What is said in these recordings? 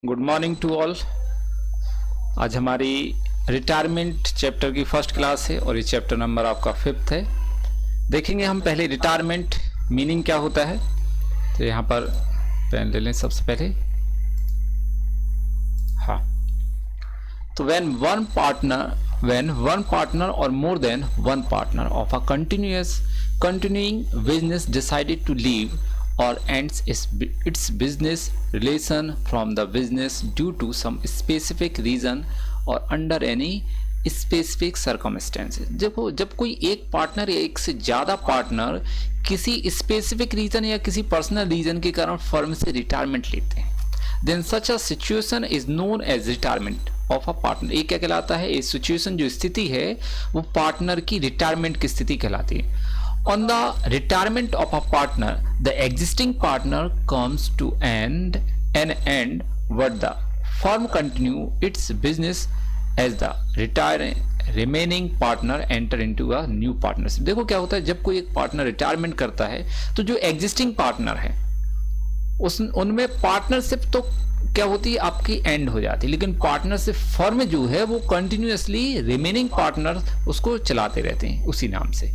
Good morning to all. आज हमारी retirement chapter की फर्स्ट क्लास है और ये चैप्टर नंबर आपका 5th है। देखेंगे हम पहले रिटायरमेंट मीनिंग क्या होता है। तो यहाँ पर पेन ले लें सबसे पहले। हाँ, तो when one partner or more than one partner of a continuing business decided to leave or ends its business relation from the business due to some specific reason or under any specific circumstances. जब कोई एक partner या एक से ज़्यादा partner किसी specific reason या किसी पर्सनल रीज़न के कारण फर्म से रिटायरमेंट लेते हैं, then such a situation is known as retirement of a partner. ये क्या कहलाता है? ये सिचुएशन जो स्थिति है वो पार्टनर की रिटायरमेंट की स्थिति कहलाती है। On the retirement of a partner the existing partner comes to an end but the firm continue its business as the remaining partner enter into a new partnership. देखो क्या होता है, जब कोई एक पार्टनर रिटायरमेंट करता है तो जो एग्जिस्टिंग पार्टनर है उनमें पार्टनरशिप तो क्या होती है, आपकी एंड हो जाती है, लेकिन पार्टनरशिप फर्म जो है वो कंटिन्यूअसली रिमेनिंग पार्टनर उसको चलाते रहते हैं उसी नाम से।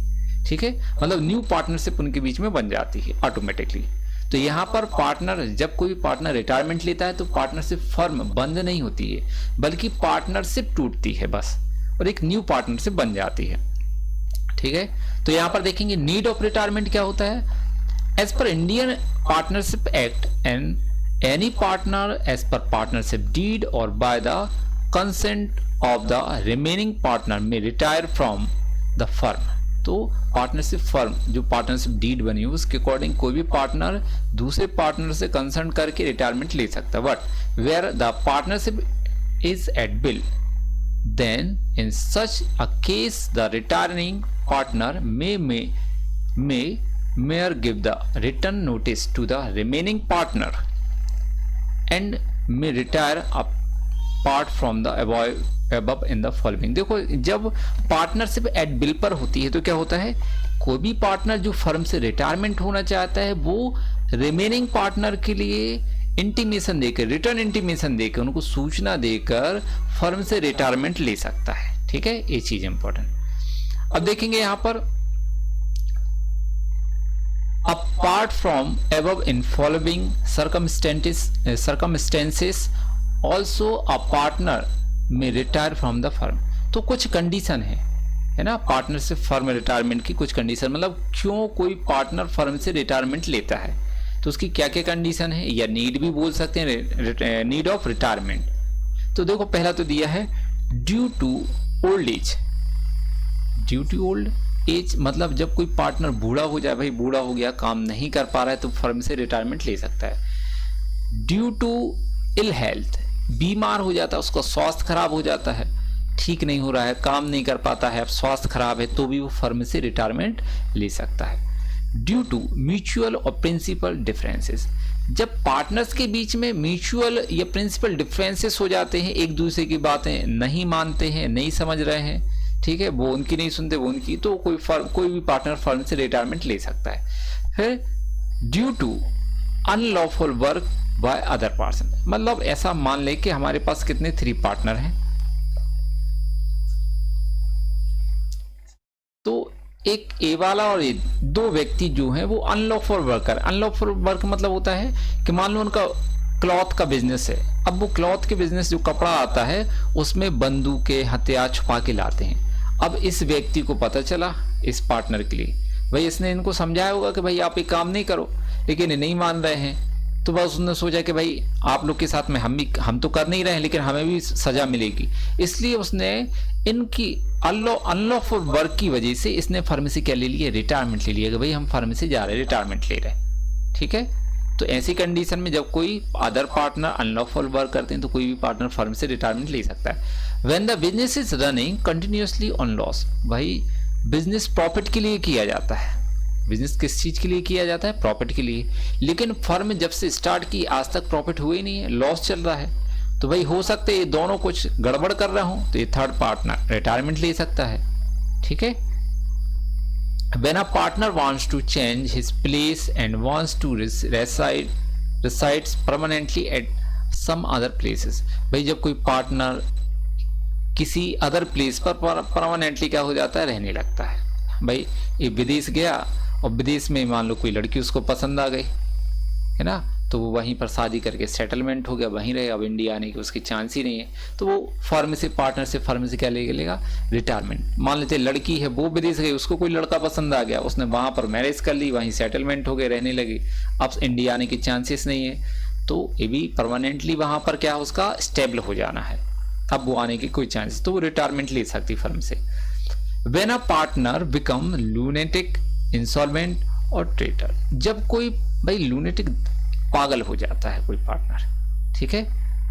ठीक है, मतलब न्यू पार्टनरशिप उनके बीच में बन जाती है ऑटोमेटिकली। तो यहाँ पर पार्टनर, जब कोई पार्टनर रिटायरमेंट लेता है तो पार्टनरशिप फर्म बंद नहीं होती है, बल्कि पार्टनरशिप टूटती है बस और एक न्यू पार्टनरशिप बन जाती है। ठीक है, तो यहाँ पर देखेंगे नीड ऑफ रिटायरमेंट क्या होता है। As per Indian partnership act and any partner as per partnership deed और by the consent of the remaining partner में रिटायर फ्रॉम द फर्म। तो पार्टनरशिप फर्म जो पार्टनरशिप डीड बनी है उसके अकॉर्डिंग कोई भी पार्टनर दूसरे पार्टनर से कंसर्न करके रिटायरमेंट ले सकता है। But where the partnership is at will then in such a case the retiring partner may give the written notice to the remaining partner and may retire apart from the above in the following। देखो, जब partnership at bill पर होती है तो क्या होता है, कोई भी पार्टनर जो फर्म से रिटायरमेंट होना चाहता है वो रिमेनिंग पार्टनर के लिए इंटीमेशन देकर, रिटर्न इंटीमेशन देकर, उनको सूचना देकर फर्म से रिटायरमेंट ले सकता है। ठीक है, ये चीज इंपॉर्टेंट। अब देखेंगे यहाँ पर apart from above in following circumstances also a partner may retire from the firm। तो कुछ कंडीशन है ना, पार्टनरशिप फर्म रिटायरमेंट की कुछ कंडीशन, मतलब क्यों कोई पार्टनर फर्म से रिटायरमेंट लेता है तो उसकी क्या क्या कंडीशन है, या नीड भी बोल सकते हैं, नीड ऑफ रिटायरमेंट। तो देखो, पहला तो दिया है due to old age. Due to old age मतलब जब कोई पार्टनर बूढ़ा हो जाए, भाई बूढ़ा हो गया, काम नहीं कर पा रहा है, तो फर्म से रिटायरमेंट ले सकता है। ड्यू टू इल हेल्थ, बीमार हो जाता है, उसका स्वास्थ्य खराब हो जाता है, ठीक नहीं हो रहा है, काम नहीं कर पाता है, अब स्वास्थ्य खराब है, तो भी वो फर्म से रिटायरमेंट ले सकता है। ड्यू टू म्यूचुअल और प्रिंसिपल डिफरेंसेस, जब पार्टनर्स के बीच में म्यूचुअल या प्रिंसिपल डिफरेंसेस हो जाते हैं, एक दूसरे की बातें नहीं मानते हैं, नहीं समझ रहे हैं, ठीक है, वो उनकी नहीं सुनते, वो उनकी, तो कोई भी पार्टनर फर्म से रिटायरमेंट ले सकता है। फिर due to unlawful work by other person, मतलब ऐसा मान ले कि हमारे पास कितने 3 पार्टनर हैं, तो एक ए वाला और 2 व्यक्ति जो हैं वो अनलॉफुल वर्कर। अनलॉफुल वर्क मतलब होता है कि मान लो उनका क्लॉथ का बिजनेस है, अब वो क्लॉथ के बिजनेस जो कपड़ा आता है उसमें बंदूकें, हथियार छुपा के लाते हैं। अब इस व्यक्ति को पता चला, इस पार्टनर के लिए, भाई इसने इनको समझाया होगा कि भाई आप ये काम नहीं करो, लेकिन ये नहीं मान रहे हैं, तो बस उसने सोचा कि भाई आप लोग के साथ में हम तो कर नहीं रहे हैं, लेकिन हमें भी सजा मिलेगी, इसलिए उसने इनकी अनलॉफुल वर्क की वजह से इसने फर्म से क्या ले लिया, रिटायरमेंट ले लिया कि भाई हम फर्म से जा रहे हैं, रिटायरमेंट ले रहे हैं। ठीक है, तो ऐसी कंडीशन में जब कोई अदर पार्टनर अनलॉफुल वर्क करते हैं तो कोई भी पार्टनर फर्म से रिटायरमेंट ले सकता है। When the business is running continuously on loss, भाई बिजनेस प्रॉफिट के लिए किया जाता है, बिजनेस किस चीज के लिए किया जाता है, प्रॉफिट के लिए, लेकिन फर्म जब से स्टार्ट की आज तक प्रॉफिट हुआ ही नहीं है, लॉस चल रहा है, तो भाई हो सकता है ये दोनों कुछ गड़बड़ कर रहा हूं, तो ये थर्ड पार्टनर रिटायरमेंट ले सकता है। ठीक है, when a partner wants to change his place and wants to resides permanently at some other places. भाई जब कोई पार्टनर किसी अदर प्लेस पर परमानेंटली क्या हो जाता है, रहने लगता है। भाई ये विदेश गया और विदेश में मान लो कोई लड़की उसको पसंद आ गई, है ना, तो वो वहीं पर शादी करके सेटलमेंट हो गया, वहीं रहे, अब इंडिया आने की उसकी चांस ही नहीं है। तो वो फर्म से, पार्टनर से फर्म से क्या ले लेगा, रिटायरमेंट। मान लेते लड़की है वो विदेश गई, उसको कोई लड़का पसंद आ गया, उसने वहाँ पर मैरिज कर ली, वहीं सेटलमेंट हो गए, रहने लगी, अब इंडिया आने की चांसेस नहीं है, तो ये भी परमानेंटली वहाँ पर क्या उसका स्टेबल हो जाना है, अब वो आने की कोई चांस, तो वो रिटायरमेंट ले सकती फर्म से। When a partner become lunatic, insolvent और ट्रेटर, जब कोई भाई लूनेटिक पागल हो जाता है कोई पार्टनर, ठीक है,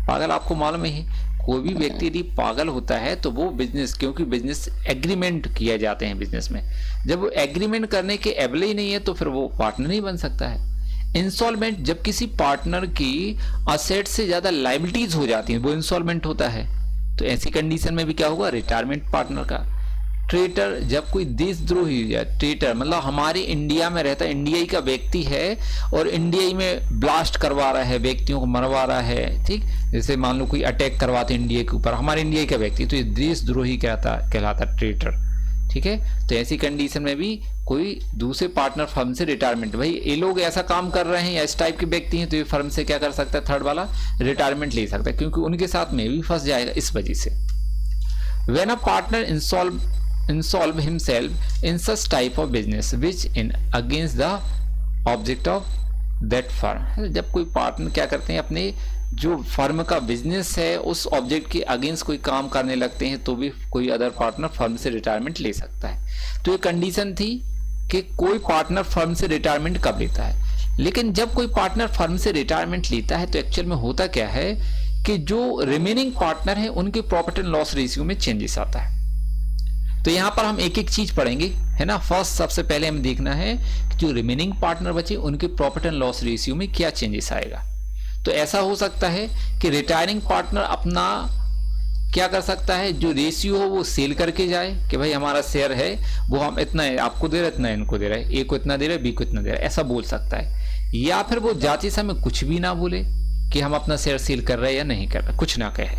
पागल आपको मालूम ही, कोई भी व्यक्ति यदि पागल होता है तो वो बिजनेस, क्योंकि बिजनेस एग्रीमेंट किए जाते हैं बिजनेस में, जब वो एग्रीमेंट करने के एबल ही नहीं है तो फिर वो पार्टनर नहीं बन सकता है। इंस्टॉलमेंट, जब किसी पार्टनर की असेट से ज्यादा लाइबिलिटीज हो जाती है वो इंस्टॉलमेंट होता है, तो ऐसी कंडीशन में भी क्या होगा, रिटायरमेंट पार्टनर का। ट्रेटर, जब कोई देशद्रोही हो जाए, ट्रेटर मतलब हमारे इंडिया में रहता है, इंडियाई का व्यक्ति है और इंडियाई में ब्लास्ट करवा रहा है, व्यक्तियों को मरवा रहा है, ठीक, जैसे मान लो कोई अटैक करवाते इंडिया के ऊपर, हमारे इंडिया का व्यक्ति, तो ये देशद्रोही कहलाता ट्रेटर, ठीक है। तो ऐसी कंडीशन में भी कोई दूसरे पार्टनर फर्म से रिटायरमेंट, भाई ये लोग ऐसा काम कर रहे हैं या इस टाइप के व्यक्ति हैं, तो ये फर्म से क्या कर सकता है, थर्ड वाला रिटायरमेंट ले सकता है, क्योंकि उनके साथ में भी फंस जाएगा इस वजह से। When a partner insolve himself in such type of business which in against the object of that firm, जब कोई पार्टनर क्या करते हैं, अपने जो फर्म का बिजनेस है उस ऑब्जेक्ट के अगेंस्ट कोई काम करने लगते हैं, तो भी कोई अदर पार्टनर फर्म से रिटायरमेंट ले सकता है। तो ये कंडीशन थी कि कोई पार्टनर फर्म से रिटायरमेंट कब लेता है। लेकिन जब कोई पार्टनर फर्म से रिटायरमेंट लेता है तो एक्चुअल में होता क्या है कि जो रिमेनिंग पार्टनर है उनके प्रॉफिट एंड लॉस रेशियो में चेंजेस आता है। तो यहां पर हम एक एक चीज पढ़ेंगे, है ना। फर्स्ट, सबसे पहले हमें देखना है कि जो रिमेनिंग पार्टनर बचे उनके प्रॉफिट एंड लॉस रेशियो में क्या चेंजेस आएगा। तो ऐसा हो सकता है कि रिटायरिंग पार्टनर अपना क्या कर सकता है, जो रेशियो हो वो सेल करके जाए कि भाई हमारा शेयर है वो हम इतना आपको दे रहे, इतना इनको दे रहे, ए को इतना दे रहे, बी को इतना दे रहे, ऐसा बोल सकता है। या फिर वो जाते समय कुछ भी ना बोले कि हम अपना शेयर सेल कर रहे हैं या नहीं कर रहे, कुछ ना कहे,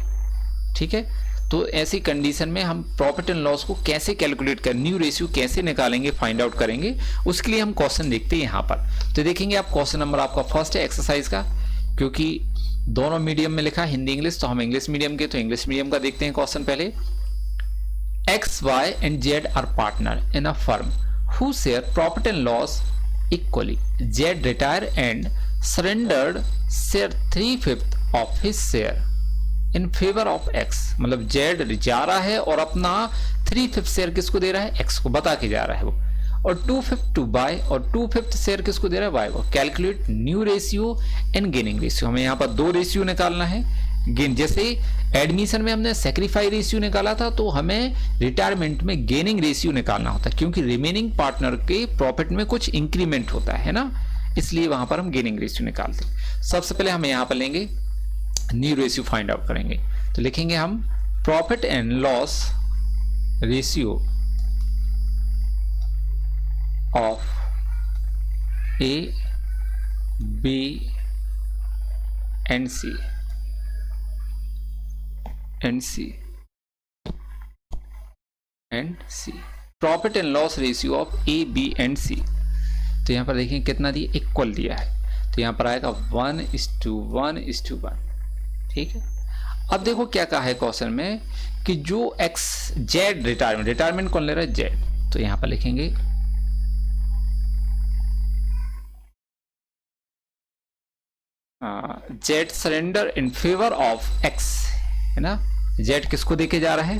ठीक है। तो ऐसी कंडीशन में हम प्रॉफिट एंड लॉस को कैसे कैलकुलेट करें, न्यू रेशियो कैसे निकालेंगे, फाइंड आउट करेंगे, उसके लिए हम क्वेश्चन देखते हैं यहाँ पर। तो देखेंगे आप क्वेश्चन नंबर आपका फर्स्ट है एक्सरसाइज का, क्योंकि दोनों मीडियम में लिखा है, हिंदी इंग्लिश, तो हम इंग्लिश मीडियम के, तो इंग्लिश मीडियम का देखते हैं क्वेश्चन पहले। X, Y and Z are partner in a firm who share profit and loss equally. Z retire and surrendered share 3/5 of his share in favour of X. मतलब Z जा रहा है और अपना 3/5 शेयर किसको दे रहा है, एक्स को, बता के जा रहा है वो, और 2/5 टू बाय, और 2/5 शेयर किसको दे रहा है, वाई को। Calculate new ratio and gaining ratio, हमें यहाँ पर दो रेशियो निकालना है। गेन, जैसे एडमिशन में हमने सेक्रीफाई रेशियो निकाला था, तो हमें रिटायरमेंट में गेनिंग रेशियो निकालना होता है, क्योंकि रिमेनिंग पार्टनर के प्रॉफिट में कुछ इंक्रीमेंट होता है ना, इसलिए वहां पर हम गेनिंग रेशियो निकालते हैं। सबसे पहले हम यहाँ पर लेंगे न्यू रेशियो फाइंड आउट करेंगे, तो लिखेंगे हम profit and loss ratio of A, B and C, profit and loss ratio of A, B and C. तो यहां पर देखिए कितना दिया, इक्वल दिया है, तो यहां पर आएगा 1:1:1, ठीक है। अब देखो क्या कहा है क्वेश्चन में कि जो एक्स, जेड रिटायरमेंट कौन ले रहा है, जेड, तो यहां पर लिखेंगे Z surrender in favour of x, है ना। जेड किसको देके जा रहा है,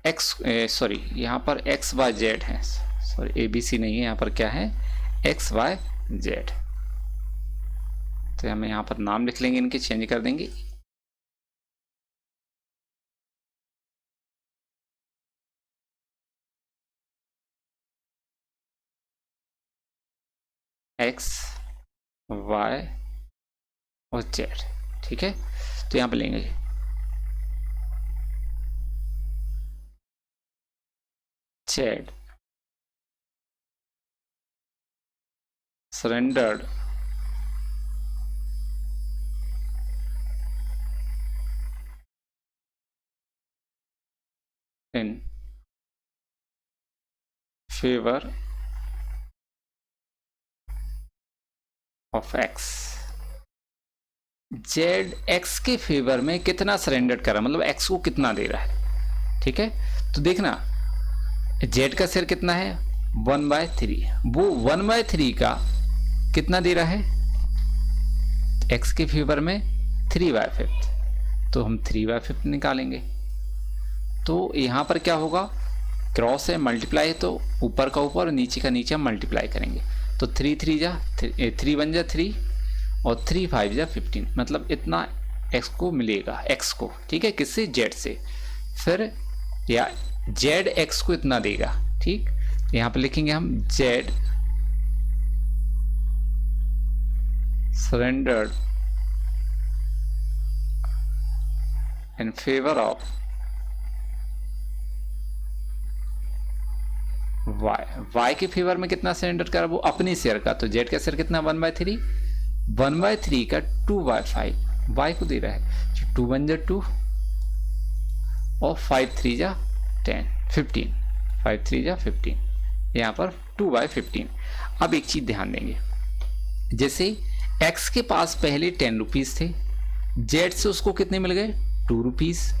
एक्स, सॉरी यहां पर एक्स वाई जेड है, सॉरी ABC नहीं है, यहां पर क्या है, एक्स वाई जेड। तो हम यहाँ पर नाम लिख लेंगे, इनके चेंज कर देंगे। एक्स, वाई और जेड, ठीक है। तो यहाँ पर लेंगे Z surrendered favour of x, Z x के फेवर में कितना सरेंडर करा, मतलब एक्स को कितना दे रहा है। ठीक है, तो देखना जेड का शेयर कितना है 1/3, वो 1/3 का कितना दे रहा है एक्स के फेवर में 3/5, तो हम 3/5 निकालेंगे। तो यहां पर क्या होगा, क्रॉस है, मल्टीप्लाई है, तो ऊपर का ऊपर और नीचे का नीचे हम मल्टीप्लाई करेंगे, तो 3 1 जा 3 और 3 5 जा 15, मतलब इतना एक्स को मिलेगा, एक्स को। ठीक है, किससे, जेड से। फिर या जेड एक्स को इतना देगा। ठीक, यहां पर लिखेंगे हम Z surrendered in favour of Y के फेवर में कितना सरेंडर करा, वो अपने शेयर का, तो जेड का शेयर कितना 1/3, 1/3 का 2/5 वाई को दे रहा है, 2 1 जा 2 और 5 3 जा 10 15, 5 3 जा 15, यहाँ पर 2/15। अब एक चीज ध्यान देंगे, जैसे x के पास पहले 10 रुपीज थे, z से उसको कितने मिल गए 2 रुपीज,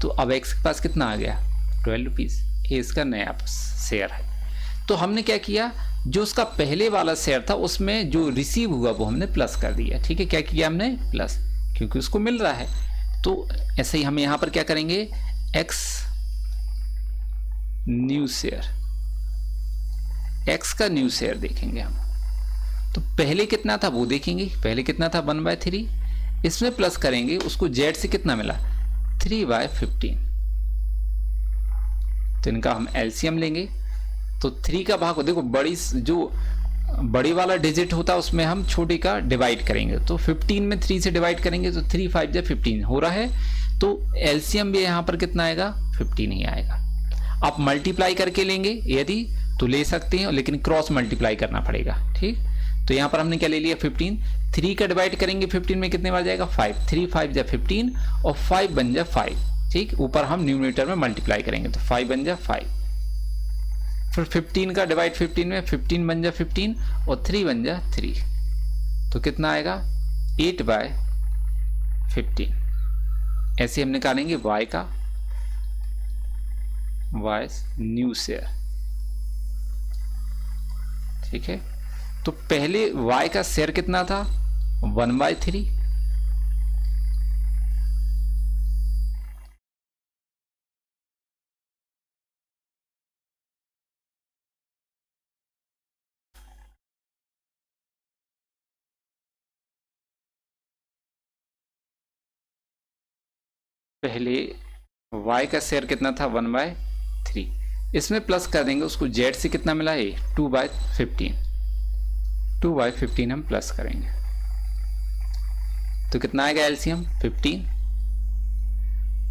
तो अब x के पास कितना आ गया 12 रुपीज, ये इसका नया शेयर है। तो हमने क्या किया, जो उसका पहले वाला शेयर था उसमें जो रिसीव हुआ वो हमने प्लस कर दिया। ठीक है, क्या किया हमने प्लस, क्योंकि उसको मिल रहा है। तो ऐसे ही हम यहां पर क्या करेंगे, x न्यू शेयर, x का न्यू शेयर देखेंगे हम, तो पहले कितना था वो देखेंगे, पहले कितना था 1/3, इसमें प्लस करेंगे, उसको z से कितना मिला 3/15, तो इनका हम एलसीएम लेंगे। तो 3 का भाग, देखो बड़ी वाला डिजिट होता है उसमें हम छोटे का डिवाइड करेंगे, तो 15 में 3 से डिवाइड करेंगे तो 3 5 जा 15 हो रहा है, तो एलसीएम भी यहाँ पर कितना आएगा 15 ही आएगा। आप मल्टीप्लाई करके लेंगे यदि तो ले सकते हैं, लेकिन क्रॉस मल्टीप्लाई करना पड़ेगा। ठीक, तो यहाँ पर हमने क्या ले लिया 15, 3 का डिवाइड करेंगे 15 में कितने बार जाएगा 5, 3 5 जा 15 और 5 बन जा 5। ठीक, ऊपर हम न्यूमरेटर में मल्टीप्लाई करेंगे तो 5 बन जा 5, फिर 15 का डिवाइड 15 में 15 बन जा 15 और 3 बन जा 3, तो कितना आएगा 8/15। ऐसे हम निकालेंगे y का, y न्यू शेयर। ठीक है, तो पहले y का शेयर कितना था 1/3, पहले y का शेयर कितना था 1/3, इसमें प्लस कर देंगे, उसको z से कितना मिला है 2/15, 2/15 हम प्लस करेंगे तो कितना आएगा एलसीएम 15,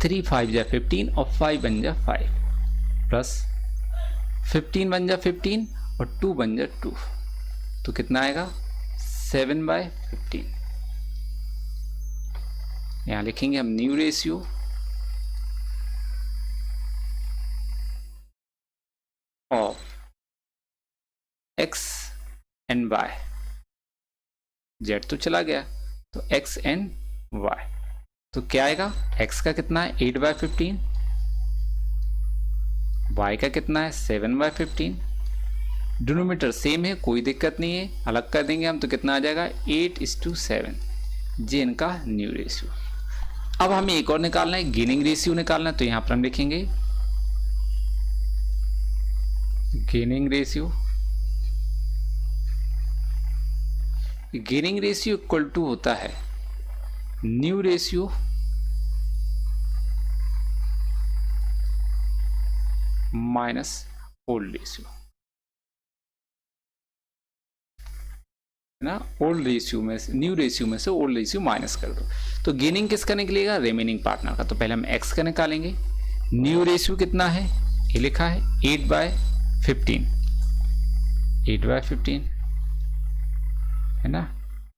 3 5 जा 15 और 5 बन जा 5 प्लस 15 बन जा 15 और 2 बन जा 2, तो कितना आएगा 7/15। यहां लिखेंगे हम new ratio of x and y, z तो चला गया तो x एंड y, तो क्या आएगा x का कितना है 8/15, y का कितना है 7/15, डिनोमिनेटर सेम है कोई दिक्कत नहीं है, अलग कर देंगे हम तो कितना आ जाएगा 8:7, जे इनका न्यू रेशियो। अब हमें एक और निकालना है, गेनिंग रेशियो निकालना है, तो यहां पर हम लिखेंगे gaining ratio, gaining ratio equal to होता है new ratio minus old ratio, ना ओल्ड रेशियो में से न्यू रेशियो में से ओल्ड रेशियो माइनस कर दो, तो गेनिंग किसका निकलेगा रिमेनिंग पार्टनर का। तो पहले हम x का निकालेंगे, न्यू रेशियो कितना है ये लिखा है 8/15, 8/15 है ना,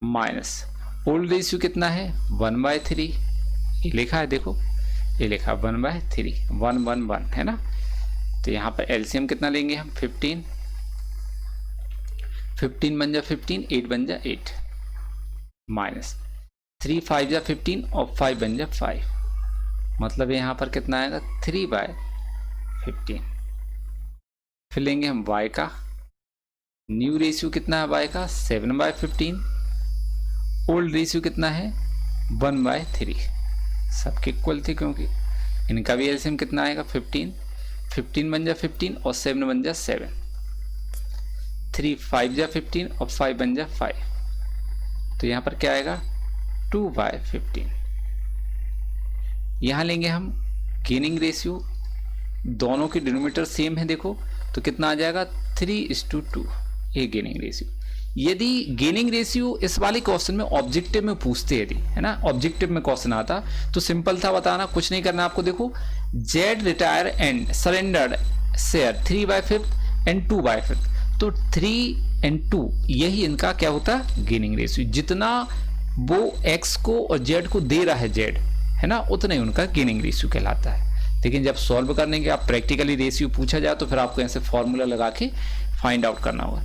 माइनस ओल्ड रेशियो कितना है 1/3, ये लिखा है देखो ये लिखा 1/3 1 1 1 है ना, तो यहाँ पर एलसीएम कितना लेंगे हम 15 बन जा 15, 8 बन जा 8 माइनस 3 5 जा 15 और 5 बन जा 5, मतलब यहाँ पर कितना आएगा 3/15। फिर लेंगे हम y का, न्यू रेशियो कितना है y का 7/15, ओल्ड रेशियो कितना है 1/3, सबके इक्वल थे क्योंकि इनका भी एलसीएम कितना आएगा 15 बन जा 15 और 7 बन जा 7, 3 5 जा 15 और 5 बन जा 5, तो यहाँ पर क्या आएगा 2/15। यहाँ लेंगे हम गेनिंग रेशियो, दोनों की डिनोमिनेटर सेम है देखो, तो कितना आ जाएगा 3:2, ये गेनिंग रेशियो। यदि गेनिंग रेशियो इस वाले क्वेश्चन में ऑब्जेक्टिव में पूछते यदि, है ना, ऑब्जेक्टिव में क्वेश्चन आता तो सिंपल था बताना, कुछ नहीं करना आपको। देखो Z retire and surrendered share 3/5 and 2/5, तो 3 और 2 यही इनका क्या होता है गेनिंग रेशियो। जितना वो एक्स को और जेड को दे रहा है जेड, है ना, उतना ही उनका गेनिंग रेशियो कहलाता है। लेकिन जब सॉल्व करने के आप प्रैक्टिकली रेशियो पूछा जाए तो फिर आपको ऐसे फॉर्मूला लगा के फाइंड आउट करना होगा।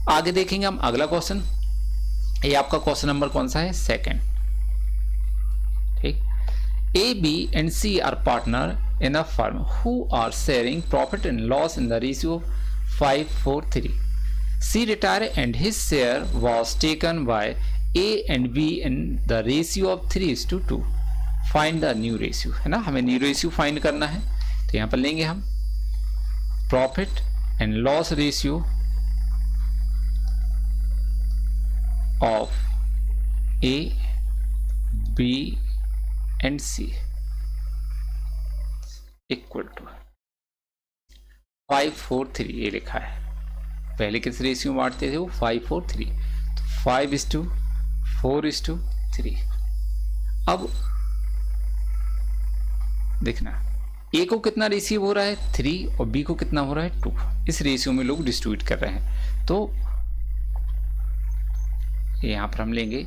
आगे देखेंगे हम अगला क्वेश्चन, ये आपका क्वेश्चन नंबर कौन सा है 2nd। ठीक, A B and C are partner in a firm who are sharing profit and loss in the ratio 5:3। C retire and his share was taken by A and B in the ratio of 3:2। Find the new ratio, है ना, हमें new ratio find करना है। तो यहाँ पर लेंगे हम profit and loss ratio of A, B and C equal to 5:3, ये लिखा है। पहले किस रेशियो में बांटते थे वो 5:3, तो 5:4:3। अब देखना A को कितना रिसीव हो रहा है 3 और B को कितना हो रहा है 2, इस रेशियो में लोग डिस्ट्रीब्यूट कर रहे हैं। तो यहां पर हम लेंगे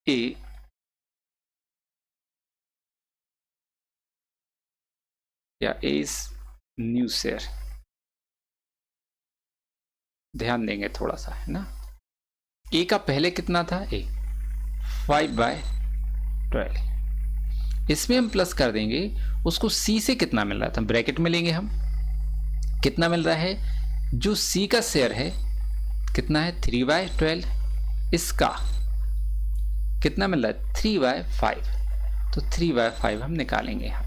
ए या एस न्यू शेयर, ध्यान देंगे थोड़ा सा, है ना। ए का पहले कितना था ए 5/12, इसमें हम प्लस कर देंगे उसको सी से कितना मिल रहा था, ब्रैकेट में लेंगे हम कितना मिल रहा है, जो सी का शेयर है कितना है 3/12, इसका कितना मिल रहा है 3/5, तो 3/5 हम निकालेंगे यहां पर।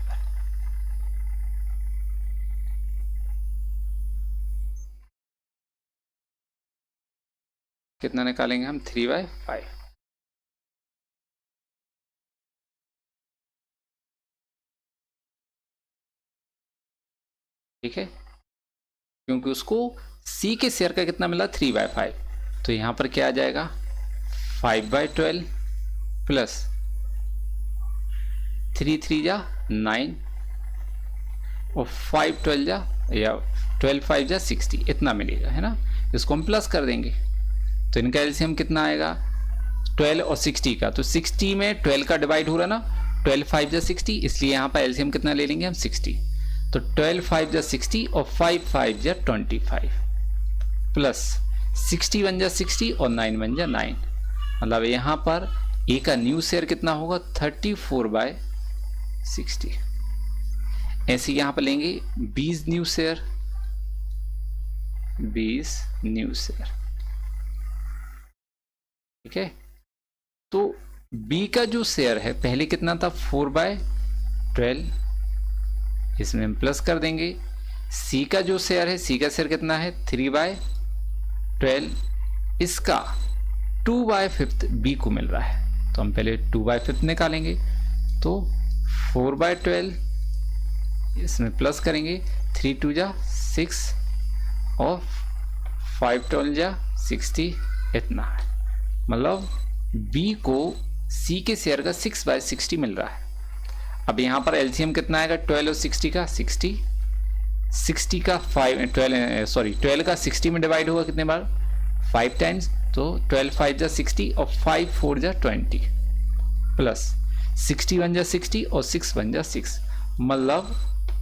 कितना निकालेंगे हम 3/5, ठीक है, क्योंकि उसको C के शेयर का कितना मिला 3/5, तो यहां पर क्या आ जाएगा 5/12 प्लस 3 3 जा 9 और 5 12 जा या 12 5 जा 60, इतना मिलेगा, है ना। इसको हम प्लस कर देंगे तो इनका एलसीएम कितना आएगा 12 और 60 का, तो 60 में 12 का डिवाइड हो रहा ना, 12 5 जा 60, इसलिए यहाँ पर एलसीएम कितना ले लेंगे हम 60, तो 12 5 जा 60 और 5 5 जा 25 प्लस 60 बन जा 60 और 9 बन जा 9, मतलब यहाँ पर ए का न्यू शेयर कितना होगा 34/60। ऐसे यहाँ पर लेंगे 20 न्यू शेयर, 20 न्यू शेयर, ठीक है। तो बी का जो शेयर है पहले कितना था 4/12, इसमें हम प्लस कर देंगे। सी का जो शेयर है, सी का शेयर कितना है 3/12, इसका 2/5 बी को मिल रहा है, तो हम पहले 2/5 निकालेंगे, तो 4/12 इसमें प्लस करेंगे, 3 2 जा 6 और 5 12 जा 60, इतना है, मतलब बी को सी के शेयर का 6/60 मिल रहा है। अब यहाँ पर एलसीएम कितना आएगा 12 और 60 का 60, 60 का 12 का 60 में डिवाइड होगा कितने बार 5 टाइम्स, तो 12 5 जा 60 और 5 4 जा 20 प्लस 60 बन जा 60 और 6 बन जा 6, मतलब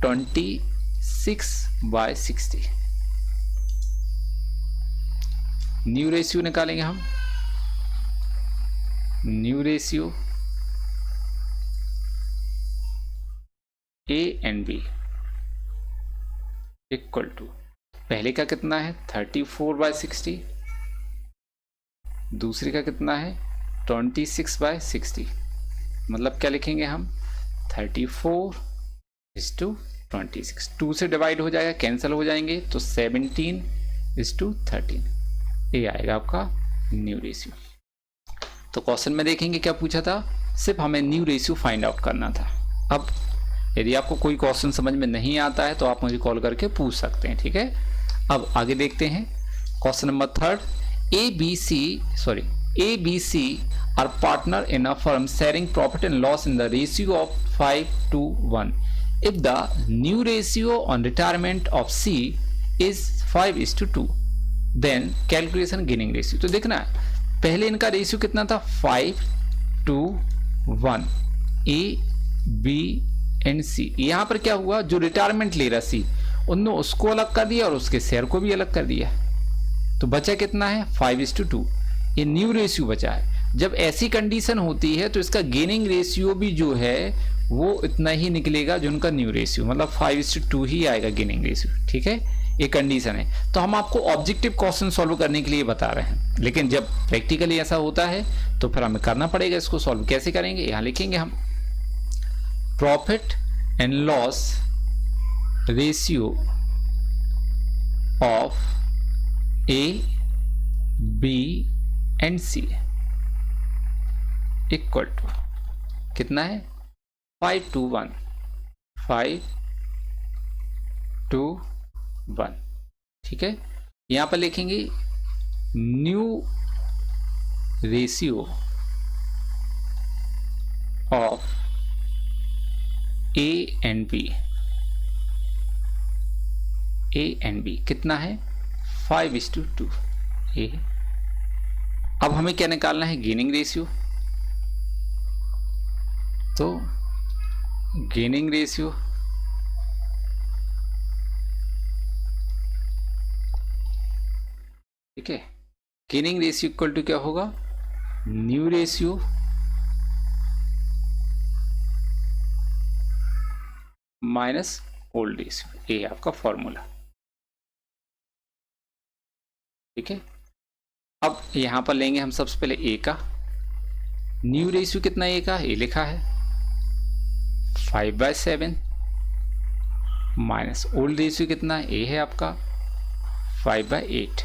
26/60। न्यू रेशियो निकालेंगे हम। New ratio A and B equal to, पहले का कितना है 34/60, दूसरे का कितना है 26/60, मतलब क्या लिखेंगे हम 34:26, 2 से डिवाइड हो जाएगा, कैंसिल हो जाएंगे, तो 17:13, ये आएगा आपका न्यू रेशियो। तो क्वेश्चन में देखेंगे क्या पूछा था, सिर्फ हमें न्यू रेशियो फाइंड आउट करना था। अब यदि आपको कोई क्वेश्चन समझ में नहीं आता है तो आप मुझे कॉल करके पूछ सकते हैं, ठीक है। अब आगे देखते हैं question number 3, A, B, C are partner in a firm sharing profit and loss in the ratio of 5:1. If the new ratio on retirement of C is 5:2, then calculation gaining ratio। तो देखना है पहले इनका ratio कितना था 5:1, A, B and C। यहाँ पर क्या हुआ, जो रिटायरमेंट ले रहा C, उन्होंने उसको अलग कर दिया और उसके शेयर को भी अलग कर दिया, तो बचा कितना है 5:2, ये न्यू रेशियो बचा है। जब ऐसी कंडीशन होती है तो इसका गेनिंग रेशियो भी जो है वो इतना ही निकलेगा जो उनका न्यू रेशियो, मतलब 5:2 ही आएगा गेनिंग रेशियो, ठीक है, ये कंडीशन है। तो हम आपको ऑब्जेक्टिव क्वेश्चन सॉल्व करने के लिए बता रहे हैं, लेकिन जब प्रैक्टिकली ऐसा होता है तो फिर हमें करना पड़ेगा इसको सॉल्व। कैसे करेंगे, यहाँ लिखेंगे हम profit and loss ratio of A, B and C equal to कितना है 5:1, 5:1, ठीक है। यहां पर लिखेंगे new ratio of A and B, कितना है 5:2 ए। अब हमें क्या निकालना है, गेनिंग रेशियो। तो गेनिंग रेशियो ठीक है, गेनिंग रेशियो इक्वल टू क्या होगा, new ratio minus old ratio, ये है आपका फॉर्मूला, ठीक है। अब यहां पर लेंगे हम सबसे पहले ए का न्यू रेशियो, कितना ए का, ए लिखा है 5/7 माइनस ओल्ड रेशियो कितना, ए है आपका 5/8।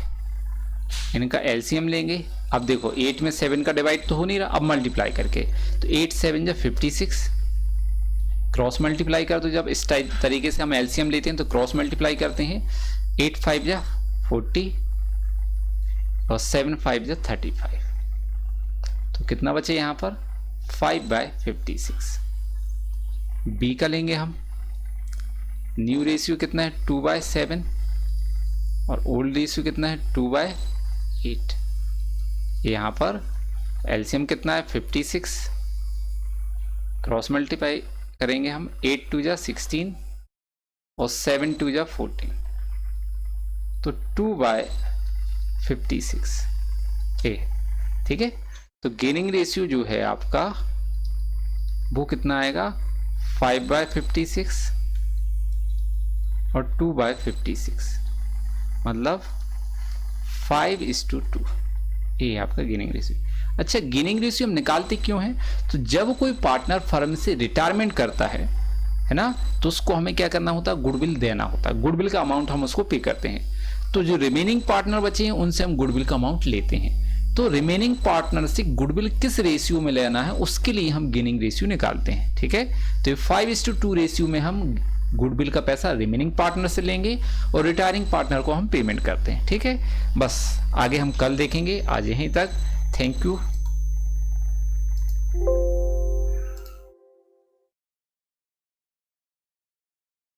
इनका एलसीएम लेंगे। अब देखो 8 में 7 का डिवाइड तो हो नहीं रहा, अब मल्टीप्लाई करके, तो 8 7 जा 56, क्रॉस मल्टीप्लाई कर, तो जब इस तरीके से हम एलसीएम लेते हैं तो क्रॉस मल्टीप्लाई करते हैं, 8 5 जा 40 और 7 5 जा 35, तो कितना बचे यहाँ पर 5/56। बी का लेंगे हम, न्यू रेशियो कितना है 2/7 और ओल्ड रेशियो कितना है 2/8। यहाँ पर एलसीएम कितना है 56, क्रॉस मल्टीप्लाई करेंगे हम, 8 2 जा 16 और 7 2 जा 14, तो 2/56 ए, ठीक है। तो गेनिंग रेशियो जो है आपका वो कितना आएगा 5/56 और 2/56, मतलब 5:2, ये आपका गेनिंग रेशियो। अच्छा, गेनिंग रेशियो हम निकालते क्यों हैं, तो जब कोई पार्टनर फर्म से रिटायरमेंट करता है ना, तो उसको हमें क्या करना होता है, गुडविल देना होता है, गुडविल का अमाउंट हम उसको पे करते हैं। तो जो रिमेनिंग पार्टनर बचे हैं उनसे हम गुडविल का अमाउंट लेते हैं। तो रिमेनिंग पार्टनर से गुडविल किस रेशियो में लेना है उसके लिए हम गेनिंग रेशियो निकालते हैं, ठीक है। तो 5:2 रेशियो में हम गुडविल का पैसा रिमेनिंग पार्टनर से लेंगे और रिटायरिंग पार्टनर को हम पेमेंट करते हैं, ठीक है। बस आगे हम कल देखेंगे, आज यहीं तक, थैंक यू।